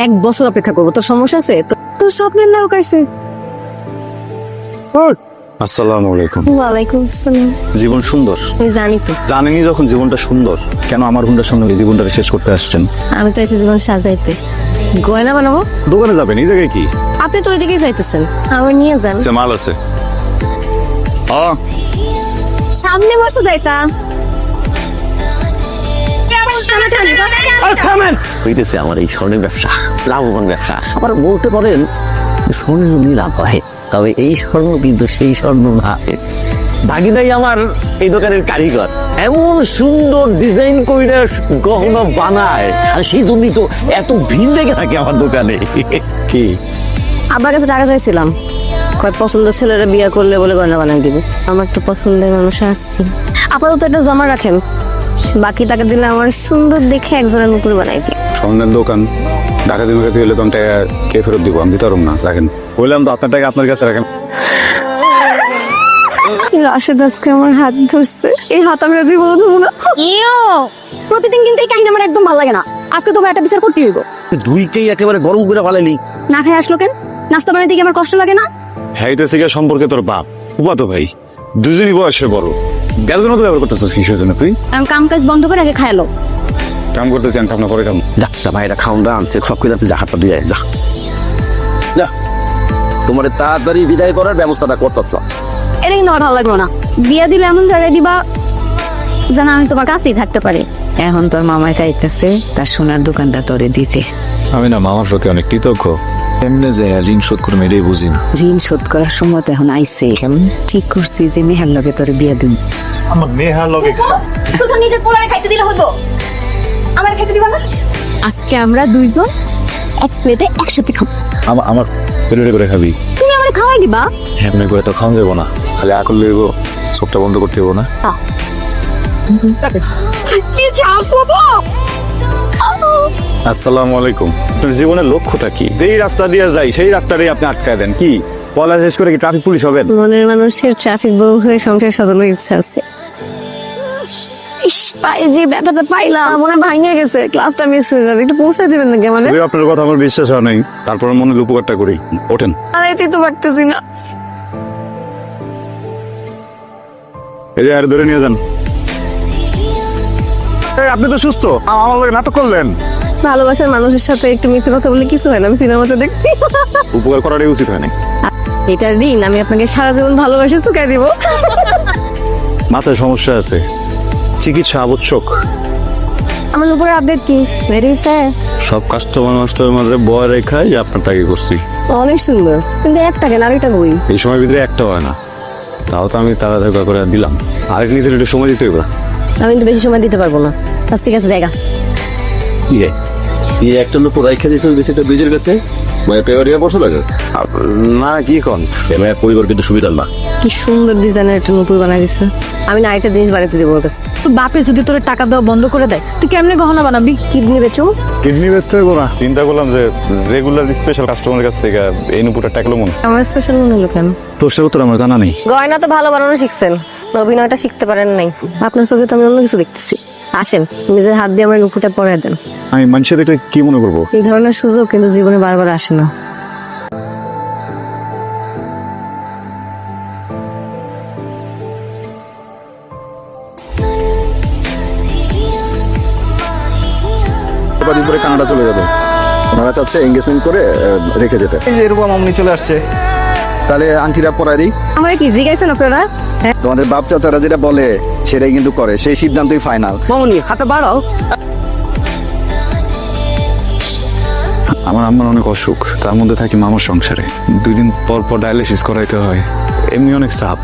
1 বছর অপেক্ষা করবো, তোর সমস্যা আছে? তোর স্বপ্নের নাও কাইছে। আসসালামু আলাইকুম। ওয়ালাইকুম আসসালাম। জীবন সুন্দর, আমি জানি তো। জানেনি যখন জীবনটা সুন্দর, কেন আমার হুন্ডার সামনে এই জীবনটা শেষ করতে আসছেন? আমি তো এসে জীবন সাজাইতে, গয়না বানাবো। দোকানে যাবেন এই জায়গায় কি? আপনি তো ওইদিকেই যাইতেছেন, আমার নিয়ে যান। সে মাল আছে। সামনে বসে যাইতা। হইতেছে আমার এই স্বর্ণের ব্যবসা, লাভবান ব্যবসা। আবার বলতে পারেন স্বর্ণ যদি লাভ হয়, তবে এই স্বর্ণ কিন্তু সেই স্বর্ণ না। দাগিদাই আমার এই দোকানের কারিগর, এমন সুন্দর ডিজাইন করে গহনা বানায়, আর সেই জন্যই তো এত ভিড় লেগে থাকে আমার দোকানে। কি আব্বার কাছে টাকা চাইছিলাম, কয় পছন্দের ছেলেরা বিয়ে করলে বলে গয়না বানাই দিবে। আমার তো পছন্দের মানুষ আসছে, আপাতত এটা জমা রাখেন, বাকি টাকা দিলে আমার সুন্দর দেখে একজনের নুপুর বানাই দিই। স্বর্ণের দোকান ডাকাতি মাকাতি হলে তখন টাকা কে ফেরত দিব? আমি দিতে পারবো না। রাখেন, বললাম তো আপনার টাকা আপনার কাছে রাখেন। রাশেদ আজকে আমার হাত ধরছে, এই হাত আমি রাজি বলবো না। প্রতিদিন কিন্তু এই কাহিনী আমার একদম ভালো লাগে না, আজকে তোমার একটা বিচার করতে হইব। দুইকেই একেবারে গরম করে ফেলেনি। না খাই আসলো কেন? নাস্তা বানাইতে গিয়ে আমার কষ্ট লাগে না? হ্যাঁ, তো শিখা সম্পর্কে তোর বাপ উপাতো ভাই, দুজনই বয়সে বড়। বেলগুলো তো ব্যবহার করতেছিস কিসের জন্য? তুই আমি কাম কাজ বন্ধ করে আগে খায়ালো। কাম করতেছি, আমি কামনা করে কাম। যা যা ভাইরা খাউন আনছে, খপ করে যা হাতটা দিয়ে যা যা, তোমার তাড়াতাড়ি বিদায় করার ব্যবস্থাটা করতেছ। এটা কিন্তু আমার ভালো লাগলো না। বিয়া দিলে এমন জায়গায় দিবা যেন আমি তোমার কাছেই থাকতে পারি। এখন তোর মামাই চাইতেছে তার সোনার দোকানটা তোরে দিতে। আমি না মামার প্রতি অনেক কৃতজ্ঞ। এমনি যে ঋণ শোধ করে এটাই বুঝি না। ঋণ শোধ করার সময় তো এখন আইছে। ঠিক করছি যে মেহার লগে তোরে বিয়ে দিন। আমার নেহার লগে শুধু নিজের পোলারে খাইতে দিলে হতো, আমার খাইতে দিবা না? আজকে আমরা দুইজন এক প্লেটে একসাথে খাবো। আমার পেটে করে খাবি? তুমি আমারে খাওয়াই দিবা? এমনি করে তো খাওয়া যাবো না, খালি আকল লইব, চোখটা বন্ধ করতে হবো না। কি চাপ বাবা? আসসালামু আলাইকুম। আপনার জীবনের লক্ষ্যটা কি? যেই রাস্তা দিয়ে যাই সেই রাস্তাটাই আপনি আটকায় দেন। কি বলা শেষ করে কি ট্রাফিক পুলিশ হবেন? মনের মানুষের ট্রাফিক বউ হয়ে সংসার সাজানোর ইচ্ছা আছে। ইস, পায়ে যে ব্যথাটা পাইলাম মনে ভাঙে গেছে, ক্লাসটা মিস হয়ে যাবে। একটু পৌঁছে দিবেন নাকি আমাদের? যদিও আপনার কথা আমার বিশ্বাস হয় নাই, তারপর মনে উপকারটা করি। ওঠেন। আর এতেই তো পারতেছি না। এই যে আর ধরে নিয়ে যান। এই, আপনি তো সুস্থ, আমার লগে নাটক করলেন। ভালোবাসার মানুষের সাথে একটু মিথ্যে কথা বলে কিছু হয় না, আমি সিনেমাতে দেখতে। উপকার করাটাই উচিত হয় না। এটার দিন আমি আপনাকে সারা জীবন ভালোবাসে চুকাই দিব। মাথায় সমস্যা আছে, চিকিৎসা আবশ্যক। আমার উপরে আপডেট কি রেডি হয়েছে? সব কাস্টমার মাঝে বয় রেখায় আপনার টাকা করছি। অনেক সুন্দর, কিন্তু একটা কেন আরেকটা বই। এই সময়ের ভিতরে একটা হয় না, তাও তো আমি তাড়াতাড়ি করে দিলাম। আরেক নিতে একটু সময় দিতে হবে। আমি কিন্তু বেশি সময় দিতে পারবো না। আজ ঠিক আছে, জায়গা ইয়ে একটা লোক রাইখা দিয়েছে ওই বেশিটা ব্রিজের কাছে, মানে পেপারিয়া বসে লাগে না কি কন, মেয়ের পরিবার কিন্তু সুবিধা না। কি সুন্দর ডিজাইনের একটা নুপুর বানাই দিছে। আমি না একটা জিনিস বানাতে দেবো ওর কাছে। বাপে যদি তোর টাকা দেওয়া বন্ধ করে দেয়, তুই কেমনে গহনা বানাবি? কিডনি বেচো? কিডনি বেচতে হইব না। চিন্তা করলাম যে রেগুলার স্পেশাল কাস্টমারের কাছ থেকে এই নুপুরটা টাকলো মনে। আমার স্পেশাল মনে হলো কেন? প্রশ্নের উত্তর আমার জানা নেই। গয়না তো ভালো বানানো শিখছেন, অভিনয়টা শিখতে পারেন নাই। আপনার চোখে তো আমি অন্য কিছু দেখতেছি। আসেন, নিজের হাত দিয়ে আমার নুপুরটা পরে দেন। আমি মানুষের দেখলে কি মনে করবো? এই ধরনের সুযোগ কিন্তু জীবনে বারবার আসে না। কদিন পরে কানাডা চলে যাবে। ওনারা চাচ্ছে এঙ্গেজমেন্ট করে রেখে যেতে। এরকম আমনি চলে আসছে। তাহলে আংটিটা পরাই দিই। আমার কি জিজ্ঞাসেন আপনারা? তোমাদের বাপ চাচারা যেটা বলে সেটাই কিন্তু করে, সেই সিদ্ধান্তই ফাইনাল। মামুনি হাতে বাড়াও। আমার আম্মার অনেক অসুখ, তার মধ্যে থাকি মামার সংসারে। 2 দিন পর পর ডায়ালিসিস করাইতে হয়, এমনি অনেক চাপ।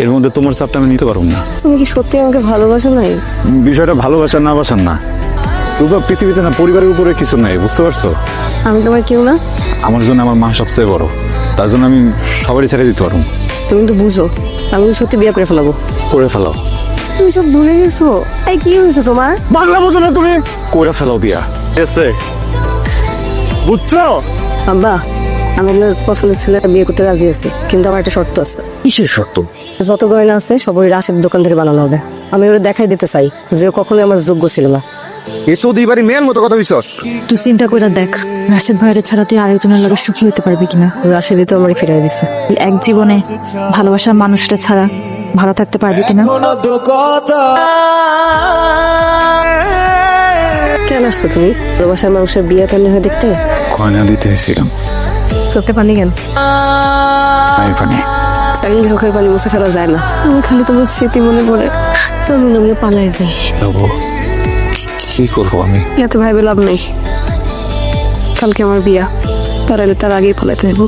এর মধ্যে তোমার চাপটা আমি নিতে পারবো না। তুমি কি সত্যি আমাকে ভালোবাসো নাই? বিষয়টা ভালোবাসার না বাসার না, শুধু পৃথিবীতে না পরিবারের উপরে কিছু নাই, বুঝতে পারছো? আমি তোমার কেউ না? আমার জন্য আমার মা সবচেয়ে বড়, তার জন্য আমি সবারই ছেড়ে দিতে পারবো। তুমি তো বুঝো আমি তো সত্যি বিয়ে করে ফেলাবো। করে ফেলাও। তুমি সব ভুলে গেছো? এই কি হয়েছে তোমার? বাংলা বোঝো না তুমি? করে ফেলাও বিয়া, এসে বুঝছো? আব্বা, আমি আপনার পছন্দের ছেলেটা বিয়ে করতে রাজি আছি, কিন্তু আমার একটা শর্ত আছে। কিসের শর্ত? যত গয়না আছে সব ওই রাশের দোকান থেকে বানানো হবে। আমি ওরা দেখাই দিতে চাই যে ও কখনোই আমার যোগ্য ছিল না। এই সৌদি বাড়ি মেয়ের মতো কথা হইছস। তুই চিন্তা করে দেখ, রাশেদ ভাইয়ের ছাড়া তুই আরেকজনের লাগে সুখী হতে পারবি কিনা। রাশেদই তো আমারই ফিরাই দিচ্ছে। তুই এক জীবনে ভালোবাসার মানুষটা ছাড়া ভালো থাকতে পারবি কিনা। কেন আসছো তুমি? প্রবাসের মানুষের বিয়ে কেন হয়ে দেখতে? গয়না দিতে এসেছিলাম। চোখে পানি কেন? আমি পানি। আমি চোখের পানি মুছে ফেলা যায় না, আমি খালি তোমার স্মৃতি মনে পড়ে। চলুন আমরা পালাই যাই। যাবো, কি করবো আমি? এত ভাইবে লাভ নেই, কালকে আমার বিয়া, পারালে তার আগেই পালাইতে হইব।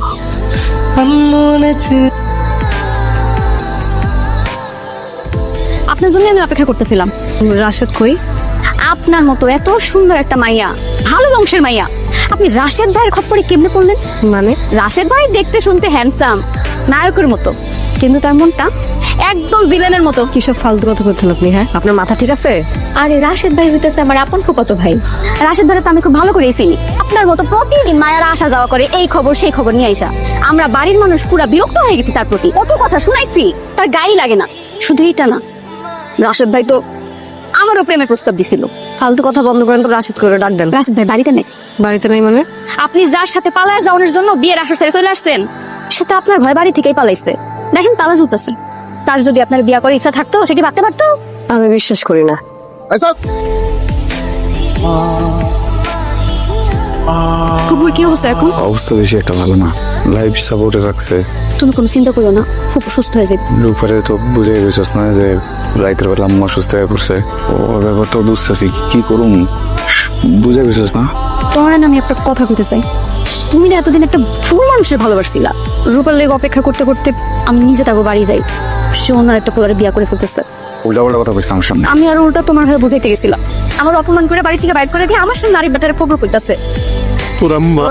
আপনার জন্য আমি অপেক্ষা করতেছিলাম। রাশেদ কই? আপনার মতো এত সুন্দর একটা মাইয়া, ভালো বংশের মাইয়া, আপনি রাশেদ ভাইয়ের খপ্পরে কেমনে পড়লেন? মানে রাশেদ ভাই দেখতে শুনতে হ্যান্ডসাম, নায়কের মতো, কিন্তু তার মনটা একদম ভিলেনের মতো। কিসব ফালতু কথা বলছেন আপনি? হ্যাঁ, আপনার মাথা ঠিক আছে? আরে রাশেদ ভাই হইতেছে আমার আপন ফুফাতো ভাই। রাশেদ ভাইরা তো আমি খুব ভালো করে চিনি। আপনার মতো প্রতিদিন মায়েরা আসা যাওয়া করে, এই খবর সেই খবর নিয়ে আইসা আমরা বাড়ির মানুষ পুরা বিরক্ত হয়ে গেছি তার প্রতি। কত কথা শুনাইছি, তার গায়ে লাগে না। শুধু এইটা না, রাশেদ ভাই তো আমারও প্রেমের প্রস্তাব দিছিল। ফালতু কথা বন্ধ করেন তো, রাশেদ করে ডাক দেন। রাশেদ ভাই বাড়িতে নেই। বাড়িতে নাই মানে? আপনি যার সাথে পালার যাওয়ানোর জন্য বিয়ের আসর ছেড়ে চলে আসছেন, সে তো আপনার ভয় বাড়ি থেকেই পালাইছে। দেখেন তালা ঝুলতেছে। তার যদি আপনার বিয়ে করার ইচ্ছা থাকতো, সে কি ভাবতে পারতো? আমি বিশ্বাস করি না। কুকুর কি অবস্থা এখন? অবস্থা বেশি একটা ভালো না, লাইফ সাপোর্টে রাখছে। তুমি কোনো চিন্তা করো না, ফুপু সুস্থ হয়ে যাবে। রূপারে তো বুঝে গেছিস না যে রাইতের বেলা আম্মা সুস্থ হয়ে পড়ছে। ও ব্যাপারটাও বুঝতেছি, কি করুম বুঝে গেছিস না? তোমার না আমি একটা কথা কইতে চাই। তুমি না এতদিন একটা ভুল মানুষের ভালোবাসছিলা। রূপার লেগে অপেক্ষা করতে করতে আমি নিজে তাকে বাড়ি যাই, সে অন্য একটা পোলারে বিয়ে করে ফেলতেছে। উল্টা উল্টা কথা বলছিস আমার সামনে। আমি আর উল্টা তোমার হয়ে বুঝাইতে গেছিলাম। আমার অপমান করে বাড়ি থেকে বাইর করে দিয়ে আমার সামনে আরেক বেটারে খবর কইতাছে। তোর আম্মা